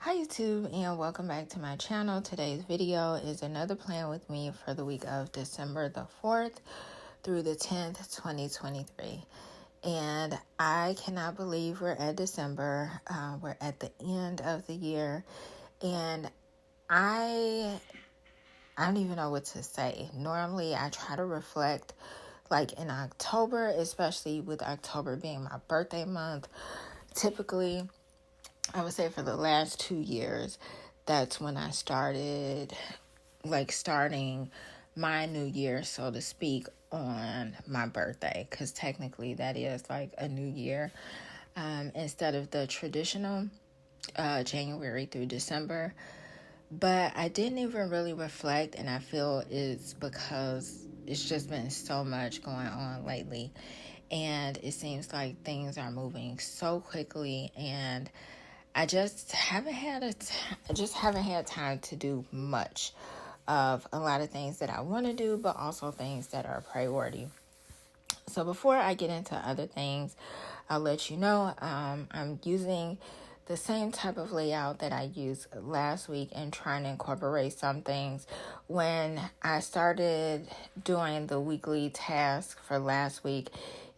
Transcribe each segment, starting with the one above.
Hi YouTube, and welcome back to my channel. Today's video is another plan with me for the week of December the 4th through the 10th, 2023. And I cannot believe we're at December. We're at the end of the year, and I don't even know what to say. Normally I try to reflect like in October, especially with October being my birthday month. Typically, I would say for the last 2 years, that's when I starting my new year, so to speak, on my birthday, because technically that is like a new year, instead of the traditional January through December. But I didn't even really reflect, and I feel it's because it's just been so much going on lately, and it seems like things are moving so quickly, and I just haven't had time to do much of a lot of things that I want to do, but also things that are a priority. So before I get into other things, I'll let you know I'm using the same type of layout that I used last week and trying to incorporate some things. When I started doing the weekly task for last week,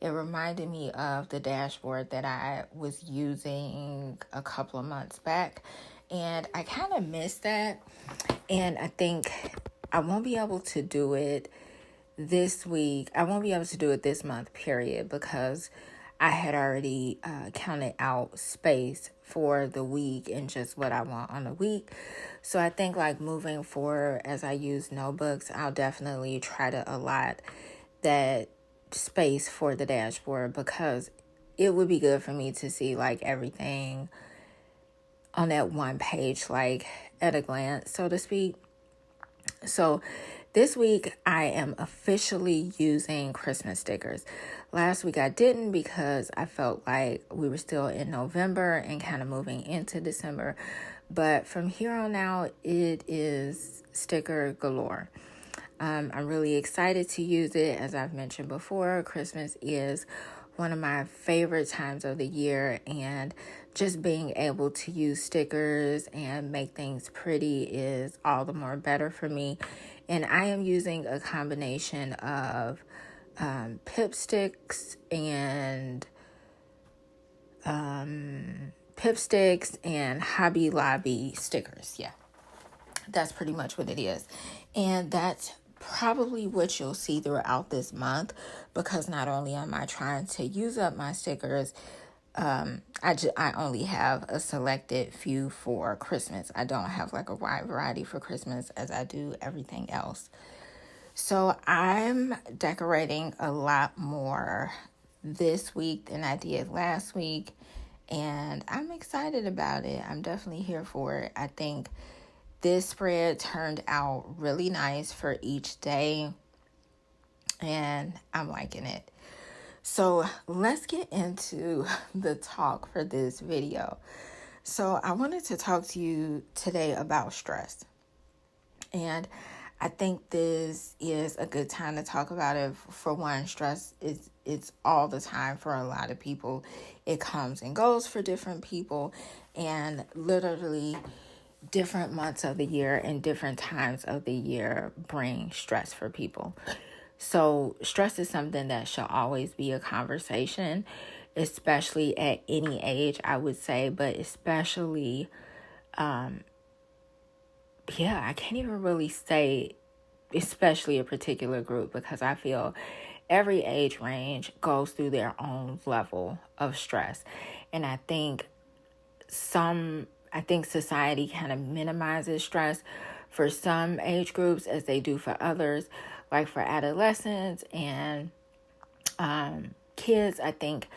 it reminded me of the dashboard that I was using a couple of months back, and I kind of missed that, and I think I won't be able to do it this week. I won't be able to do it this month, period, because I had already counted out space for the week and just what I want on the week. So I think like moving forward, as I use notebooks, I'll definitely try to allot that space for the dashboard, because it would be good for me to see like everything on that one page, like at a glance, so to speak. So this week I am officially using Christmas stickers. Last week I didn't, because I felt like we were still in November and kind of moving into December. But from here on out, it is sticker galore. I'm really excited to use it. As I've mentioned before, Christmas is one of my favorite times of the year, and just being able to use stickers and make things pretty is all the more better for me. And I am using a combination of Pipsticks and Hobby Lobby stickers. Yeah, that's pretty much what it is. And that's probably what you'll see throughout this month, because not only am I trying to use up my stickers, I only have a selected few for Christmas. I don't have like a wide variety for Christmas as I do everything else. So I'm decorating a lot more this week than I did last week, and I'm excited about it. I'm definitely here for it. I think this spread turned out really nice for each day, and I'm liking it. So let's get into the talk for this video. So I wanted to talk to you today about stress. And I think this is a good time to talk about it. For one, stress it's all the time for a lot of people. It comes and goes for different people, and literally different months of the year and different times of the year bring stress for people. So stress is something that should always be a conversation, especially at any age, I would say, but especially, I can't even really say especially a particular group, because I feel every age range goes through their own level of stress. And I think society kind of minimizes stress for some age groups as they do for others. Like for adolescents and kids, I think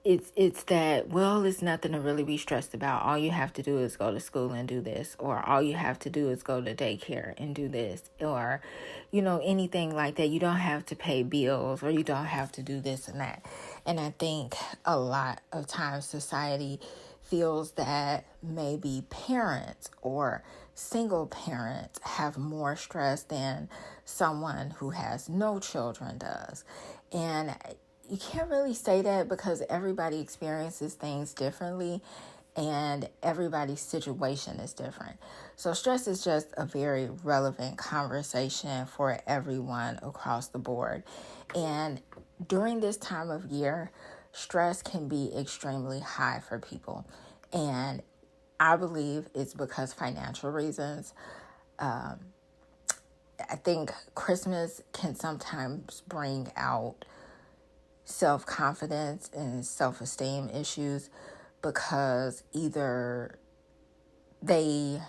it's that, well, it's nothing to really be stressed about. All you have to do is go to school and do this, or all you have to do is go to daycare and do this, or, anything like that. You don't have to pay bills, or you don't have to do this and that. And I think a lot of times society feels that maybe parents or single parents have more stress than someone who has no children does. And you can't really say that, because everybody experiences things differently. and everybody's situation is different. So stress is just a very relevant conversation for everyone across the board. And during this time of year, stress can be extremely high for people. And I believe it's because financial reasons. I think Christmas can sometimes bring out self-confidence and self-esteem issues because either they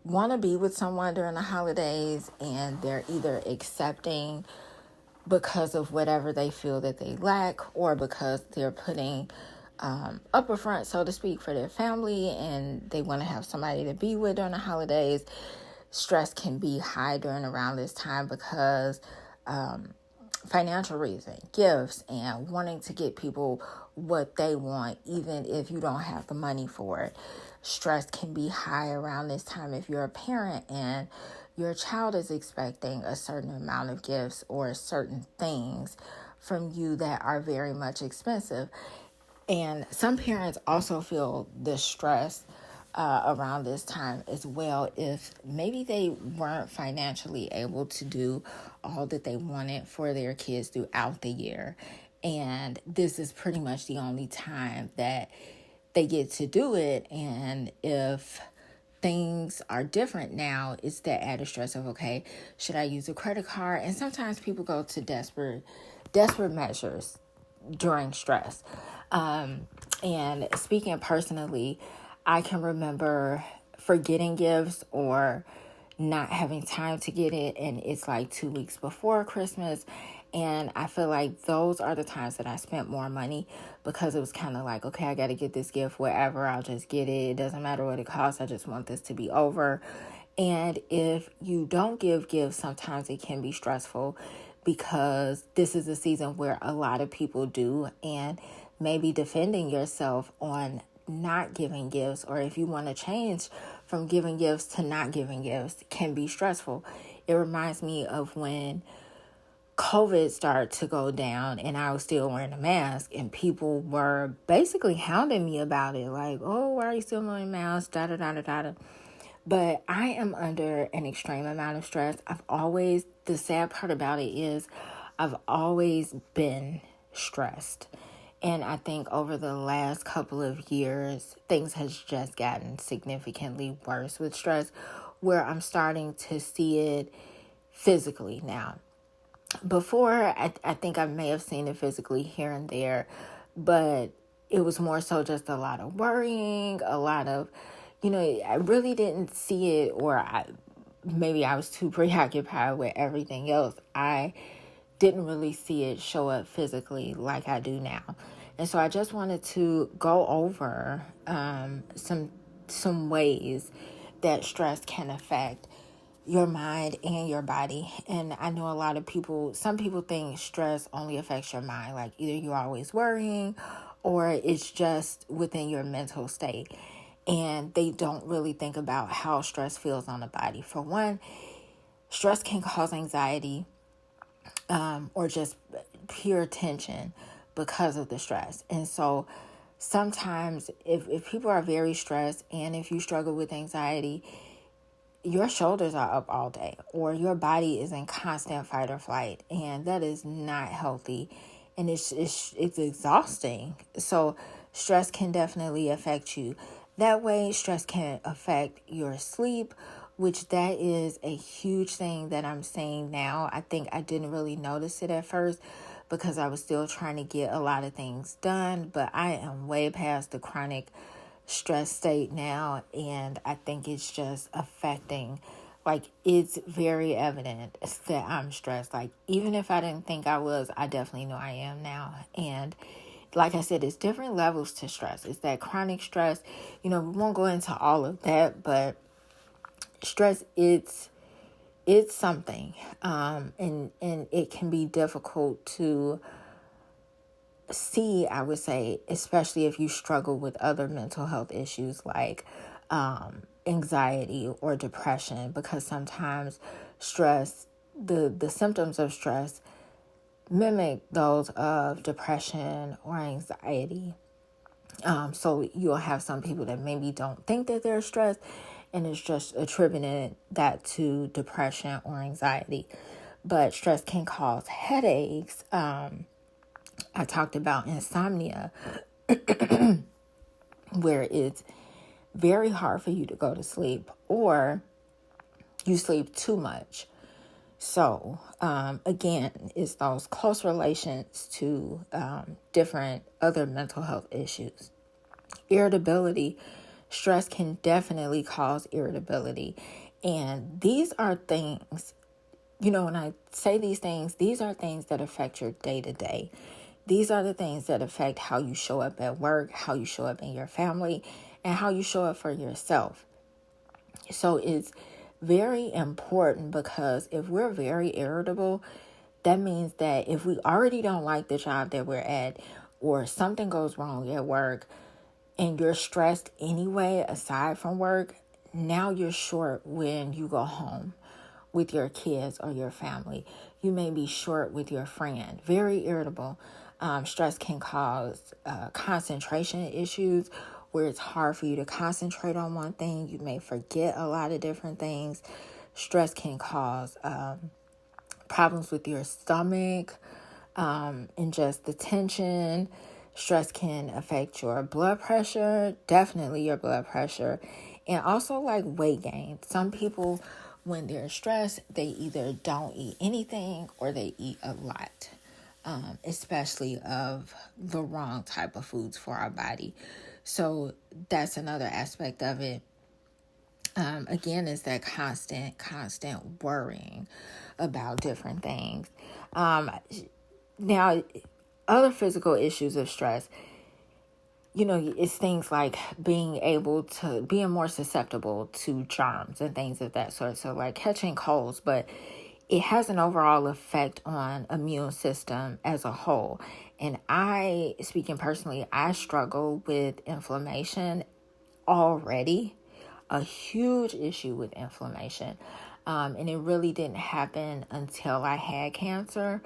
want to be with someone during the holidays and they're either accepting because of whatever they feel that they lack, or because they're putting up a front, so to speak, for their family and they want to have somebody to be with during the holidays. Stress can be high during around this time because financial reason, gifts, and wanting to get people what they want, even if you don't have the money for it. Stress can be high around this time if you're a parent and your child is expecting a certain amount of gifts or certain things from you that are very much expensive. And some parents also feel the stress around this time as well if maybe they weren't financially able to do all that they wanted for their kids throughout the year. And this is pretty much the only time that they get to do it. And if things are different now, it's that added stress of, okay, should I use a credit card? And sometimes people go to desperate measures during stress. And speaking personally, I can remember forgetting gifts or not having time to get it, and it's like 2 weeks before Christmas. And I feel like those are the times that I spent more money because it was kind of like, okay, I got to get this gift wherever, I'll just get it. It doesn't matter what it costs. I just want this to be over. And if you don't give gifts, sometimes it can be stressful because this is a season where a lot of people do, and maybe defending yourself on not giving gifts, or if you want to change from giving gifts to not giving gifts, can be stressful. It reminds me of when COVID started to go down and I was still wearing a mask and people were basically hounding me about it. Like, oh, why are you still wearing a mask? Da da da da da. But I am under an extreme amount of stress. The sad part about it is I've always been stressed. And I think over the last couple of years, things has just gotten significantly worse with stress, where I'm starting to see it physically now. Before, I think I may have seen it physically here and there, but it was more so just a lot of worrying, a lot of, I really didn't see it, or maybe I was too preoccupied with everything else. I didn't really see it show up physically like I do now. And so I just wanted to go over some ways that stress can affect your mind and your body. And I know some people think stress only affects your mind. Like either you're always worrying or it's just within your mental state. And they don't really think about how stress feels on the body. For one, stress can cause anxiety or just pure tension because of the stress. And so sometimes if people are very stressed and if you struggle with anxiety, your shoulders are up all day or your body is in constant fight or flight, and that is not healthy, and it's exhausting. So stress can definitely affect you that way. Stress can affect your sleep, which that is a huge thing that I'm saying now. I think I didn't really notice it at first because I was still trying to get a lot of things done, but I am way past the chronic stress state now, and I think it's just affecting, like, it's very evident that I'm stressed. Like, even if I didn't think I was, I definitely know I am now. And like I said, it's different levels to stress. It's that chronic stress, we won't go into all of that, but stress, it's something, and it can be difficult to see, I would say, especially if you struggle with other mental health issues like anxiety or depression, because sometimes stress, the symptoms of stress mimic those of depression or anxiety. So you'll have some people that maybe don't think that they're stressed, and it's just attributing that to depression or anxiety. But stress can cause headaches. I talked about insomnia, where it's very hard for you to go to sleep, or you sleep too much. So, again, it's those close relations to different other mental health issues. Irritability, stress can definitely cause irritability. And these are things, when I say these are things that affect your day to day. These are the things that affect how you show up at work, how you show up in your family, and how you show up for yourself. So it's very important, because if we're very irritable, that means that if we already don't like the job that we're at, or something goes wrong at work, and you're stressed anyway, aside from work, now you're short when you go home with your kids or your family. You may be short with your friend. Very irritable. Stress can cause concentration issues, where it's hard for you to concentrate on one thing. You may forget a lot of different things. Stress can cause problems with your stomach, and just the tension. Stress can affect your blood pressure, definitely your blood pressure, and also like weight gain. Some people, when they're stressed, they either don't eat anything or they eat a lot, especially of the wrong type of foods for our body. So that's another aspect of it. Again, is that constant worrying about different things. Now, other physical issues of stress, it's things like being more susceptible to germs and things of that sort. So like catching colds, but it has an overall effect on immune system as a whole. And speaking personally, I struggle with inflammation already, a huge issue with inflammation. And it really didn't happen until I had cancer.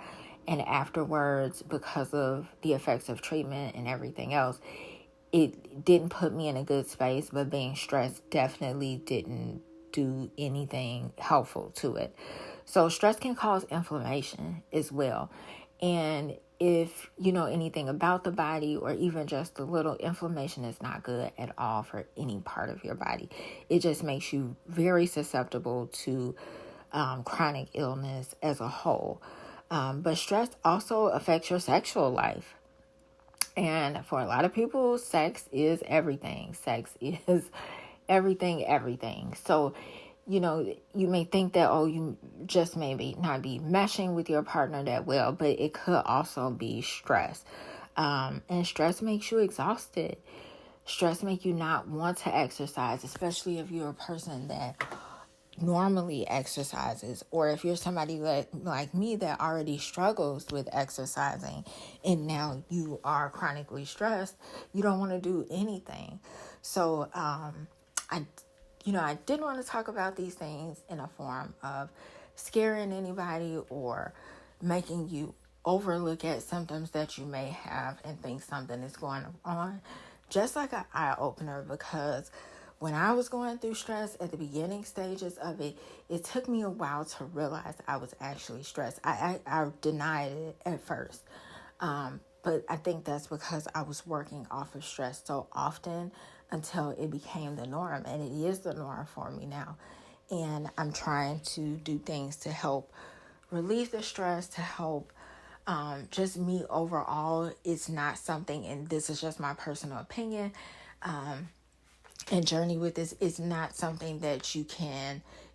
And afterwards, because of the effects of treatment and everything else, it didn't put me in a good space, but being stressed definitely didn't do anything helpful to it. So stress can cause inflammation as well. And if you know anything about the body, or even just a little, inflammation is not good at all for any part of your body. It just makes you very susceptible to chronic illness as a whole. But stress also affects your sexual life. And for a lot of people, sex is everything. Sex is everything. So, you may think that, you just maybe not be meshing with your partner that well, but it could also be stress. And stress makes you exhausted. Stress makes you not want to exercise, especially if you're a person that normally exercises, or if you're somebody like me that already struggles with exercising, and now you are chronically stressed, you don't want to do anything. So I didn't want to talk about these things in a form of scaring anybody or making you overlook at symptoms that you may have and think something is going on. Just like an eye opener, because when I was going through stress at the beginning stages of it, it took me a while to realize I was actually stressed. I denied it at first. But I think that's because I was working off of stress so often until it became the norm. And it is the norm for me now. And I'm trying to do things to help relieve the stress, to help just me overall. It's not something, and this is just my personal opinion, and journey with this is not something that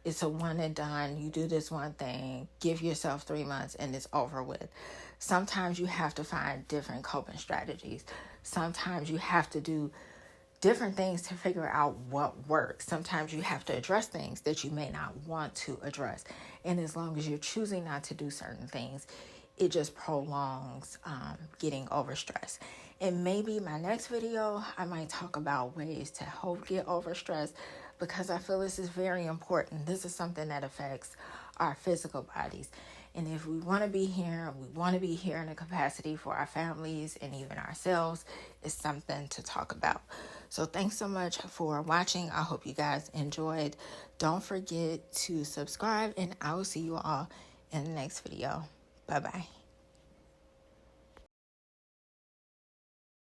it's a one and done. You do this one thing, give yourself 3 months, and it's over with. Sometimes you have to find different coping strategies. Sometimes you have to do different things to figure out what works. Sometimes you have to address things that you may not want to address. And as long as you're choosing not to do certain things, it just prolongs getting overstressed. And maybe my next video, I might talk about ways to help get overstressed, because I feel this is very important. This is something that affects our physical bodies. And if we want to be here, we want to be here in a capacity for our families and even ourselves, it's something to talk about. So thanks so much for watching. I hope you guys enjoyed. Don't forget to subscribe, and I will see you all in the next video. Bye-bye.